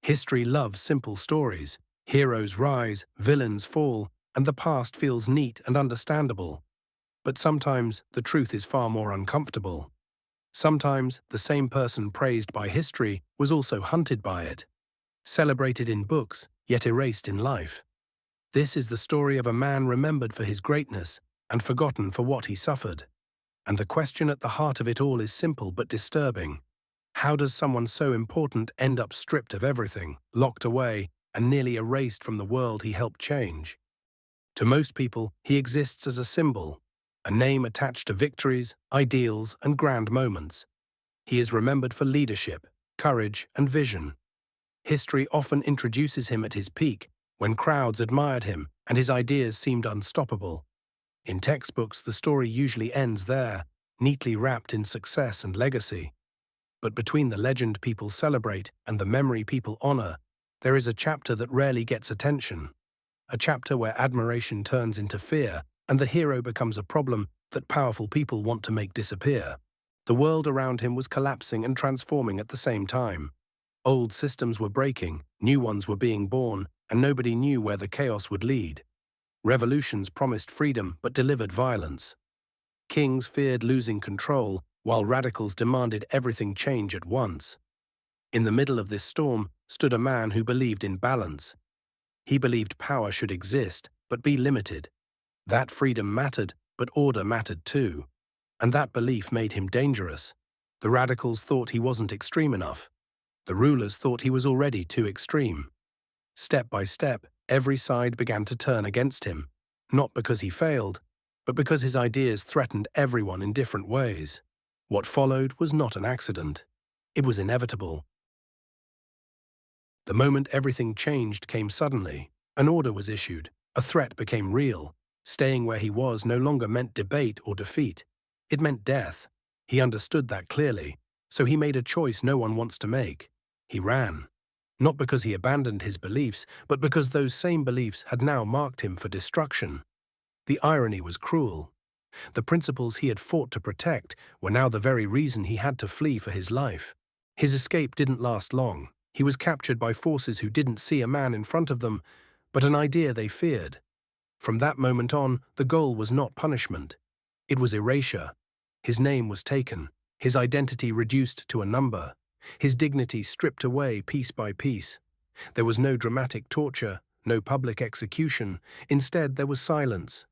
History loves simple stories. Heroes rise, villains fall, and the past feels neat and understandable. But sometimes the truth is far more uncomfortable. Sometimes the same person praised by history was also hunted by it, celebrated in books, yet erased in life. This is the story of a man remembered for his greatness and forgotten for what he suffered. And the question at the heart of it all is simple but disturbing. How does someone so important end up stripped of everything, locked away, and nearly erased from the world he helped change? To most people, he exists as a symbol, a name attached to victories, ideals, and grand moments. He is remembered for leadership, courage, and vision. History often introduces him at his peak, when crowds admired him and his ideas seemed unstoppable. In textbooks, the story usually ends there, neatly wrapped in success and legacy. But between the legend people celebrate and the memory people honor, there is a chapter that rarely gets attention. A chapter where admiration turns into fear and the hero becomes a problem that powerful people want to make disappear. The world around him was collapsing and transforming at the same time. Old systems were breaking, new ones were being born, and nobody knew where the chaos would lead. Revolutions promised freedom but delivered violence. Kings feared losing control, while radicals demanded everything change at once. In the middle of this storm stood a man who believed in balance. He believed power should exist, but be limited. That freedom mattered, but order mattered too. And that belief made him dangerous. The radicals thought he wasn't extreme enough. The rulers thought he was already too extreme. Step by step, every side began to turn against him, not because he failed, but because his ideas threatened everyone in different ways. What followed was not an accident. It was inevitable. The moment everything changed came suddenly. An order was issued. A threat became real. Staying where he was no longer meant debate or defeat. It meant death. He understood that clearly, so he made a choice no one wants to make. He ran. Not because he abandoned his beliefs, but because those same beliefs had now marked him for destruction. The irony was cruel. The principles he had fought to protect were now the very reason he had to flee for his life. His escape didn't last long. He was captured by forces who didn't see a man in front of them, but an idea they feared. From that moment on, the goal was not punishment. It was erasure. His name was taken, his identity reduced to a number, his dignity stripped away piece by piece. There was no dramatic torture, no public execution. Instead, there was silence,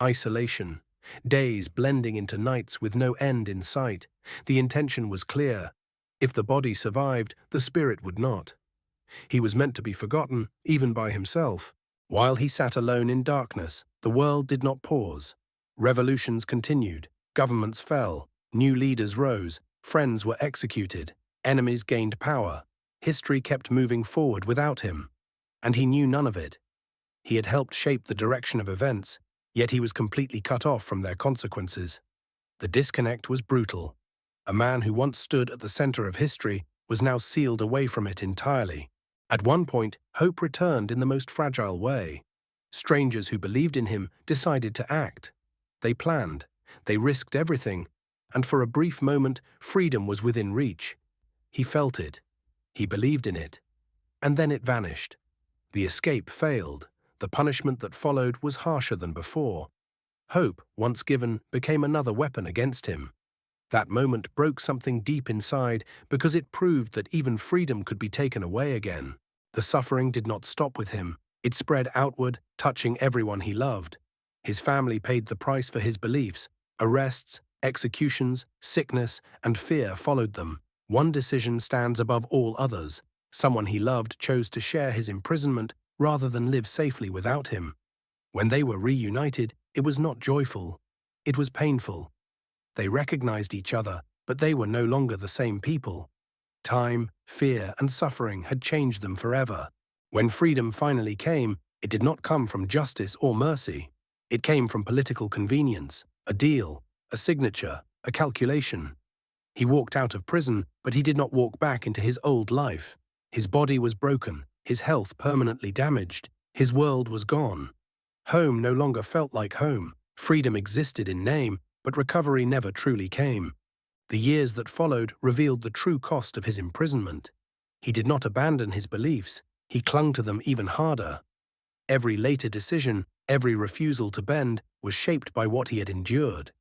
isolation, days blending into nights with no end in sight. The intention was clear. If the body survived, the spirit would not. He was meant to be forgotten, even by himself. While he sat alone in darkness, the world did not pause. Revolutions continued, governments fell, new leaders rose, friends were executed, enemies gained power. History kept moving forward without him, and he knew none of it. He had helped shape the direction of events, yet he was completely cut off from their consequences. The disconnect was brutal. A man who once stood at the center of history was now sealed away from it entirely. At one point, hope returned in the most fragile way. Strangers who believed in him decided to act. They planned, they risked everything, and for a brief moment, freedom was within reach. He felt it. He believed in it. And then it vanished. The escape failed. The punishment that followed was harsher than before. Hope, once given, became another weapon against him. That moment broke something deep inside because it proved that even freedom could be taken away again. The suffering did not stop with him. It spread outward, touching everyone he loved. His family paid the price for his beliefs. Arrests, executions, sickness, and fear followed them. One decision stands above all others. Someone he loved chose to share his imprisonment rather than live safely without him. When they were reunited, it was not joyful. It was painful. They recognized each other, but they were no longer the same people. Time, fear, and suffering had changed them forever. When freedom finally came, it did not come from justice or mercy. It came from political convenience, a deal, a signature, a calculation. He walked out of prison, but he did not walk back into his old life. His body was broken, his health permanently damaged, his world was gone. Home no longer felt like home. Freedom existed in name, but recovery never truly came. The years that followed revealed the true cost of his imprisonment. He did not abandon his beliefs, he clung to them even harder. Every later decision, every refusal to bend, was shaped by what he had endured.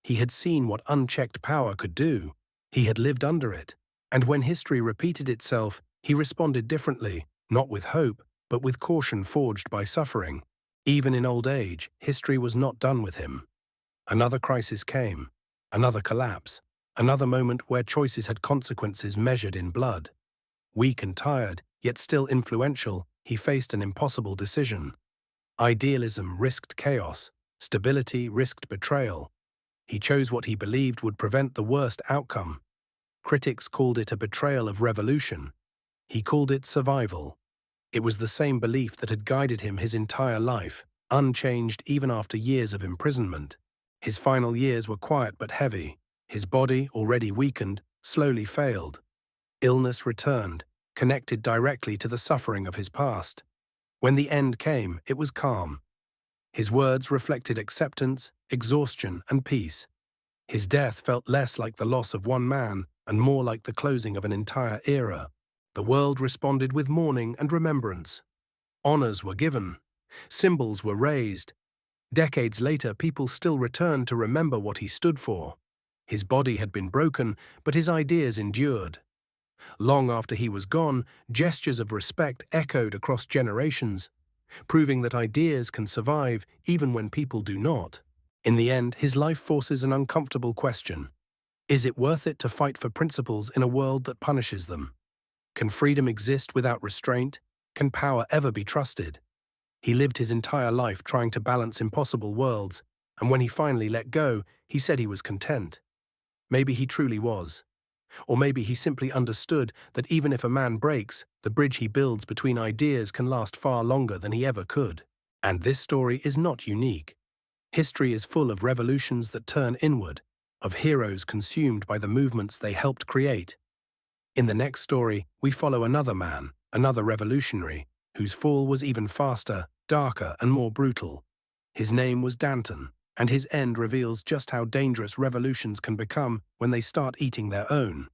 He had seen what unchecked power could do. He had lived under it. And when history repeated itself, he responded differently, not with hope, but with caution forged by suffering. Even in old age, history was not done with him. Another crisis came, another collapse, another moment where choices had consequences measured in blood. Weak and tired, yet still influential, he faced an impossible decision. Idealism risked chaos, stability risked betrayal. He chose what he believed would prevent the worst outcome. Critics called it a betrayal of revolution. He called it survival. It was the same belief that had guided him his entire life, unchanged even after years of imprisonment. His final years were quiet but heavy. His body, already weakened, slowly failed. Illness returned, connected directly to the suffering of his past. When the end came, it was calm. His words reflected acceptance, exhaustion, and peace. His death felt less like the loss of one man and more like the closing of an entire era. The world responded with mourning and remembrance. Honors were given. Symbols were raised. Decades later, people still returned to remember what he stood for. His body had been broken, but his ideas endured. Long after he was gone, gestures of respect echoed across generations, proving that ideas can survive even when people do not. In the end, his life forces an uncomfortable question. Is it worth it to fight for principles in a world that punishes them? Can freedom exist without restraint? Can power ever be trusted? He lived his entire life trying to balance impossible worlds, and when he finally let go, he said he was content. Maybe he truly was. Or maybe he simply understood that even if a man breaks, the bridge he builds between ideas can last far longer than he ever could. And this story is not unique. History is full of revolutions that turn inward, of heroes consumed by the movements they helped create. In the next story, we follow another man, another revolutionary, whose fall was even faster, darker, and more brutal. His name was Danton, and his end reveals just how dangerous revolutions can become when they start eating their own.